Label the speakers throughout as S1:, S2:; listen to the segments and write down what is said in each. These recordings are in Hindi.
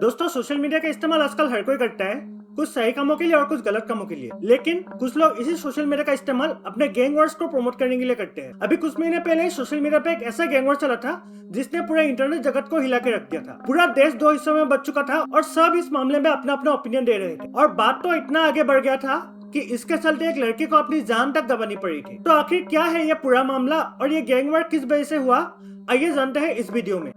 S1: दोस्तों सोशल मीडिया का इस्तेमाल आजकल हर कोई करता है, कुछ सही कामों के लिए और कुछ गलत कामों के लिए। लेकिन कुछ लोग इसी सोशल मीडिया का इस्तेमाल अपने गैंग वॉर्स को प्रमोट करने के लिए करते हैं। अभी कुछ महीने पहले सोशल मीडिया पे एक ऐसा गैंग वॉर चला था जिसने पूरे इंटरनेट जगत को हिला के रख दिया था। पूरा देश दो हिस्सों में बच चुका था और सब इस मामले में अपना अपना ओपिनियन दे रहे थे और बात तो इतना आगे बढ़ गया था कि इसके चलते एक लड़के को अपनी जान तक गंवानी पड़ी थी। तो आखिर क्या है ये पूरा मामला और ये गैंग वॉर किस वजह से हुआ, आइए जानते हैं इस वीडियो में।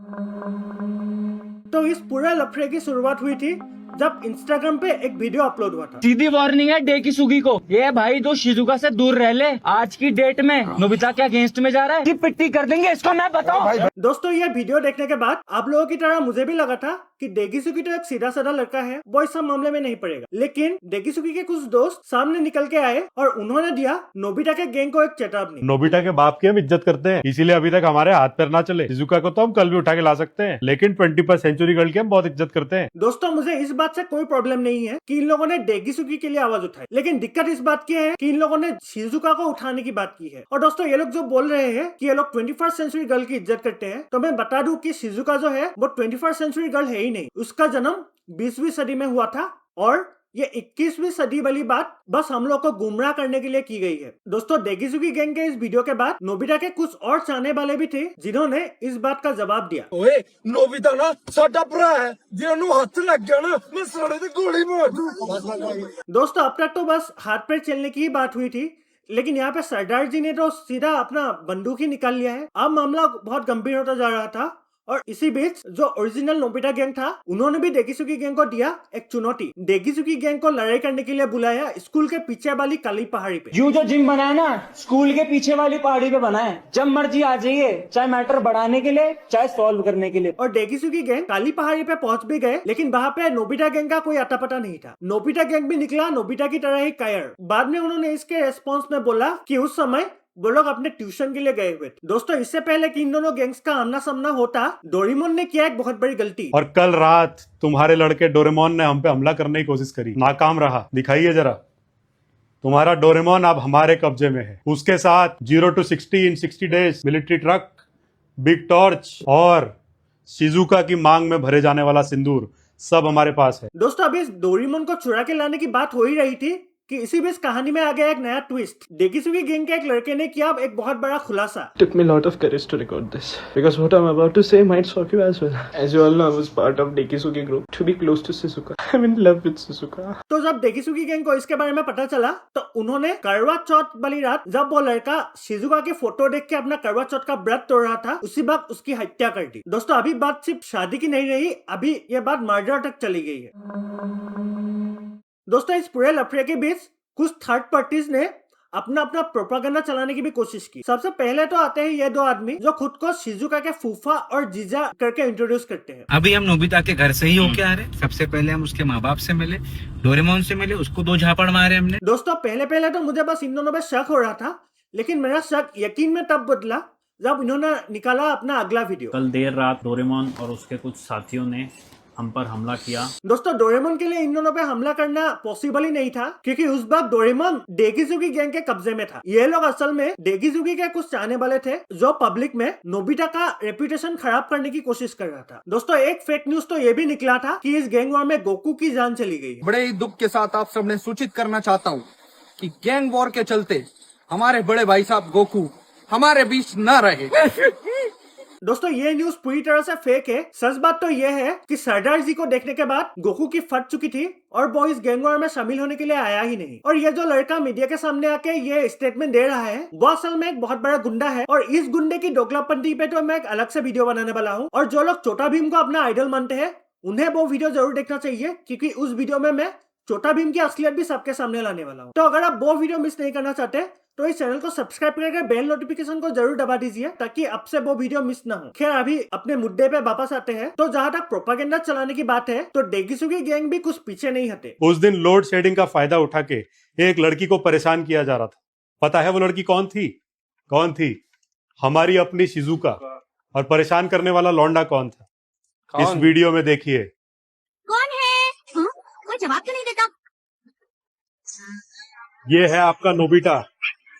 S1: तो इस पूरे लफड़े की शुरुआत हुई थी जब इंस्टाग्राम पे एक वीडियो अपलोड हुआ था।
S2: सीधी वार्निंग है डेकिसुगी को, ये भाई जो शिजुका से दूर रह ले। आज की डेट में नोबिता के अगेंस्ट में जा रहा है, पिट्टी कर देंगे इसको, मैं बताऊं।
S1: दोस्तों ये वीडियो देखने के बाद आप लोगों की तरह मुझे भी लगा था कि डेकिसुगी तो एक सीधा साधा लड़का है, वो इस सब मामले में नहीं पड़ेगा। लेकिन डेकिसुगी के कुछ दोस्त सामने निकल के आए और उन्होंने दिया नोबिता के गैंग को एक चेतावनी।
S3: नोबिता के बाप की हम इज्जत करते हैं, इसीलिए अभी तक हमारे हाथ पैर ना चले। शिजुका को तो हम कल भी उठा के ला सकते हैं, लेकिन 21वीं सेंचुरी गर्ल की हम बहुत इज्जत करते हैं।
S1: दोस्तों मुझे इस बात से कोई प्रॉब्लम नहीं है कि इन लोगों ने डेकिसुगी के लिए आवाज उठाई, लेकिन दिक्कत इस बात की है कि इन लोगों ने शिजुका को उठाने की बात की है। और दोस्तों ये लोग जो बोल रहे हैं कि ये लोग 21st सेंचुरी गर्ल की इज्जत करते हैं, तो मैं बता दूं कि शिजुका जो है वो 21st सेंचुरी गर्ल है ही नहीं। उसका जन्म 20वीं सदी में हुआ था और ये 21वीं सदी वाली बात बस हम लोग को गुमराह करने के लिए की गई है। दोस्तों डेकिसुगी गैंग के इस वीडियो के बाद नोबिता के कुछ और चाहने वाले भी थे जिन्होंने इस बात का जवाब दिया।
S4: ओए नोबिता ना साडा भरा है, जिन्होंने हाथ लग गया ना मैं साले ते गोली मार दूं।
S1: दोस्तों अब तक तो बस हाथ पैर चलने की ही बात हुई थी, लेकिन यहाँ पे सरदार जी ने तो सीधा अपना बंदूक ही निकाल लिया है। अब मामला बहुत गंभीर होता जा रहा था और इसी बीच जो ओरिजिनल नोबिता गैंग था उन्होंने भी डेकिसुगी गैंग को दिया एक चुनौती। डेकिसुगी गैंग को लड़ाई करने के लिए बुलाया स्कूल के पीछे वाली काली पहाड़ी पे।
S2: यूं जो जिम बनाया ना स्कूल के पीछे वाली पहाड़ी पे बना है, जब मर्जी आ जाइए, चाहे मैटर बढ़ाने के लिए चाहे सॉल्व करने के लिए।
S1: और डेकिसुगी गैंग काली पहाड़ी पे पहुंच भी गए, लेकिन वहाँ पे नोबिता गैंग का कोई अता पता नहीं था। नोबिता गैंग भी निकला नोबिता की तरह ही कायर। बाद में उन्होंने इसके रेस्पॉन्स में बोला कि उस समय वो लोग अपने ट्यूशन के लिए गए हुए थे। दोस्तों इससे पहले कि इन दोनों गैंग्स का आमना सामना होता, डोरेमोन ने किया एक बहुत बड़ी गलती।
S3: और कल रात तुम्हारे लड़के डोरेमोन ने हम पे हमला करने की कोशिश करी, नाकाम रहा। दिखाइए जरा, तुम्हारा डोरेमोन अब हमारे कब्जे में है। उसके साथ 0 to 60 in 60 days military truck, big torch और शिजुका की मांग में भरे जाने वाला सिंदूर सब हमारे पास है।
S1: दोस्तों अभी इस डोरेमोन को चुरा के लाने की बात हो ही रही थी कि इसी बीच कहानी में आ गया एक नया ट्विस्ट। डेकिसुगी गैंग के एक लड़के ने किया एक बहुत बड़ा खुलासा।
S5: Took me a lot of courage to record this because what I'm about to say might shock you as well. As you all know, I was part of Dekisugi group to be close to Shizuka. I'm in love with Shizuka.
S1: तो जब डेकिसुगी गैंग को इसके बारे में पता चला तो उन्होंने करवा चौथ वाली रात जब वो लड़का शिजुका की फोटो देख के अपना करवा चौथ का व्रत तोड़ रहा था, उसी वक्त उसकी हत्या कर दी। दोस्तों अभी बात सिर्फ शादी की नहीं रही, अभी ये बात मर्डर तक चली गई है। दोस्तों इस पूरे लफड़े के बीच कुछ थर्ड पार्टीज ने अपना अपना प्रोपागेंडा चलाने की भी कोशिश की। सबसे पहले तो आते हैं ये दो आदमी जो खुद को शिजुका के फूफा और जीजा करके इंट्रोड्यूस करते हैं।
S6: अभी हम नोबिता के घर से ही होके आ रहे हैं। सबसे पहले हम उसके माँ बाप से मिले, डोरेमोन से मिले, उसको 2 झापड़ मारे हमने।
S1: दोस्तों पहले तो मुझे बस इन दोनों पे शक हो रहा था, लेकिन मेरा शक यकीन में तब बदला जब इन्होंने निकाला अपना अगला वीडियो।
S7: कल देर रात डोरेमोन और उसके कुछ साथियों ने हम पर हमला किया।
S1: दोस्तों डोरेमोन के लिए इन दोनों पे हमला करना पॉसिबल ही नहीं था, क्योंकि उस वक्त डोरेमोन डेकिसुगी गैंग के कब्जे में था। ये लोग असल में डेकिसुगी के कुछ चाहने वाले थे जो पब्लिक में नोबिता का रेपुटेशन खराब करने की कोशिश कर रहा था। दोस्तों एक फेक न्यूज तो ये भी निकला था कि इस गैंग वॉर में गोकू की जान चली गई है।
S4: बड़े ही दुख के साथ आप सबने सूचित करना चाहता हूँ कि गैंग वॉर के चलते हमारे बड़े भाई साहब गोकू हमारे बीच न रहे।
S1: दोस्तों ये न्यूज पूरी तरह से फेक है। सच बात तो ये है कि सरदार जी को देखने के बाद गोकू की फट चुकी थी और वो इस गैंग वॉर में शामिल होने के लिए आया ही नहीं। और ये जो लड़का मीडिया के सामने आके ये स्टेटमेंट दे रहा है वो असल में एक बहुत बड़ा गुंडा है और इस गुंडे की दोगलापंती पे तो मैं एक अलग से वीडियो बनाने वाला हूँ। और जो लोग छोटा भीम को अपना आइडल मानते हैं उन्हें वो वीडियो जरूर देखना चाहिए, क्योंकि उस वीडियो में मैं छोटा भीम की असलियत भी सबके सामने लाने वाला हूँ। तो अगर आप वो वीडियो मिस नहीं करना चाहते तो इस चैनल को सब्सक्राइब करके बेल नोटिफिकेशन को जरूर दबा दीजिए ताकि अब से वो वीडियो मिस ना हो। खैर अभी अपने मुद्दे पे वापस आते हैं। तो जहाँ तक प्रोपागेंडा चलाने की बात है तो डेकिसुगी गैंग भी कुछ पीछे नहीं हटे।
S3: उस दिन लोड शेडिंग का फायदा उठा के एक लड़की को परेशान किया जा रहा था। पता है वो लड़की कौन थी? हमारी अपनी शिजुका। और परेशान करने वाला लौंडा कौन था? इस वीडियो में देखिए।
S8: कौन है? कोई जवाब तो नहीं देता।
S3: ये है आपका नोबिता,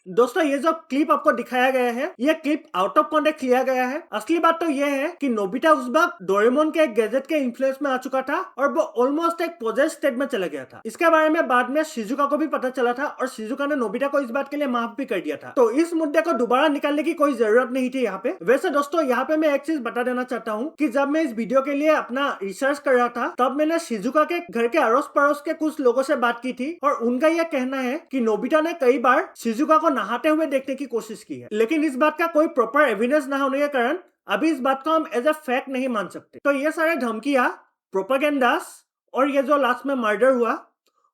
S1: दोस्तों ये जो क्लिप आपको दिखाया गया है, ये क्लिप आउट ऑफ कॉन्टेक्स्ट लिया गया है। असली बात तो ये है कि नोबिता उस वक्त डोरेमोन के एक गैजेट के इन्फ्लुएंस में आ चुका था और वो ऑलमोस्ट एक पोजेस स्टेट में चला गया था। इसके बारे में बाद में शिजुका को भी पता चला था और शिजुका ने नोबिता को इस बात के लिए माफ भी कर दिया था। तो इस मुद्दे को दोबारा निकालने की कोई जरूरत नहीं थी यहाँ पे। वैसे दोस्तों यहाँ पे मैं एक चीज बता देना चाहता हूँ कि जब मैं इस वीडियो के लिए अपना रिसर्च कर रहा था, तब मैंने शिजुका के घर के अड़ोस पड़ोस के कुछ लोगों से बात की थी और उनका यह कहना है कि नोबिता ने कई बार शिजुका को नहाते हुए देखने की कोशिश की है, लेकिन इस बात का कोई प्रॉपर एविडेंस न होने के कारण अभी इस बात को हम एज ए फैक्ट नहीं मान सकते। तो ये सारे धमकियां, प्रोपेगेंडास और ये जो लास्ट में मर्डर हुआ,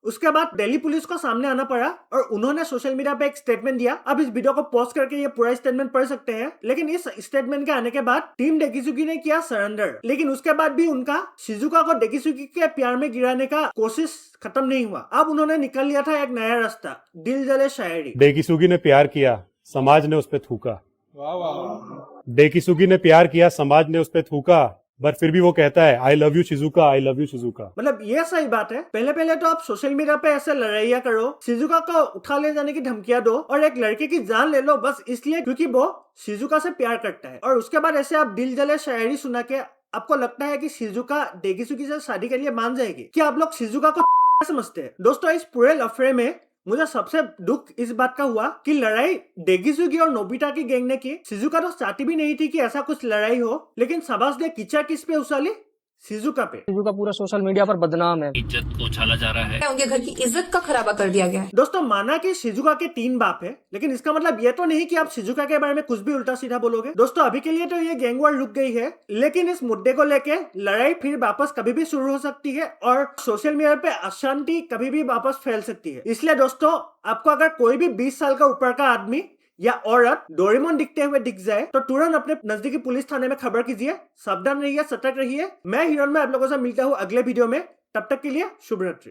S1: उसके बाद दिल्ली पुलिस को सामने आना पड़ा और उन्होंने सोशल मीडिया पे एक स्टेटमेंट दिया। अब इस वीडियो को पॉज करके ये पूरा स्टेटमेंट पढ़ सकते हैं। लेकिन इस स्टेटमेंट के आने के बाद टीम डेकिसुगी ने किया सरेंडर, लेकिन उसके बाद भी उनका शिजुका को डेकिसुगी के प्यार में गिराने का कोशिश खत्म नहीं हुआ। अब उन्होंने निकल लिया था एक नया रास्ता, दिल जले शायरी।
S3: डेकिसुगी ने प्यार किया, समाज ने उस पे थूका। डेकिसुगी ने प्यार किया, समाज ने उस पे थूका, पर फिर भी वो कहता है I love you Shizuka, I love you Shizuka.
S1: मतलब ये सही बात है। पहले तो आप सोशल मीडिया पे ऐसे लड़ाइयाँ करो, शिजुका को उठा ले जाने की धमकियां दो और एक लड़के की जान ले लो बस इसलिए क्योंकि वो शिजुका से प्यार करता है, और उसके बाद ऐसे आप दिल जले शायरी सुना के आपको लगता है कि शिजुका डेकिसुगी से शादी के लिए मान जाएगी। क्या आप लोग शिजुका को समझते हैं? दोस्तों इस पूरे लफड़े में मुझे सबसे दुख इस बात का हुआ कि लड़ाई डेकिसुगी और नोबिता की गैंग ने की। शिजुका तो चाहती भी नहीं थी कि ऐसा कुछ लड़ाई हो, लेकिन शाबाश ने कीचड़ किस पे उछाली? शिजुका पे।
S9: शिजुका पूरा सोशल मीडिया पर बदनाम है,
S7: इज्जत को उछाला जा रहा है,
S10: उनके घर की इज्जत का खराबा कर दिया गया है।
S1: दोस्तों माना कि शिजुका के 3 बाप है, लेकिन इसका मतलब ये तो नहीं कि आप शिजुका के बारे में कुछ भी उल्टा सीधा बोलोगे। दोस्तों अभी के लिए तो ये गैंग वॉर रुक गई है, लेकिन इस मुद्दे को लेके लड़ाई फिर वापस कभी भी शुरू हो सकती है और सोशल मीडिया पे अशांति कभी भी वापस फैल सकती है। इसलिए दोस्तों आपको अगर कोई भी 20 साल का ऊपर का आदमी या औरत डोरेमोन दिखते हुए दिख जाए तो तुरंत अपने नजदीकी पुलिस थाने में खबर कीजिए। सावधान रहिए, सतर्क रहिए। मैं हिरन में आप लोगों से मिलता हूँ अगले वीडियो में। तब तक के लिए शुभ रात्रि।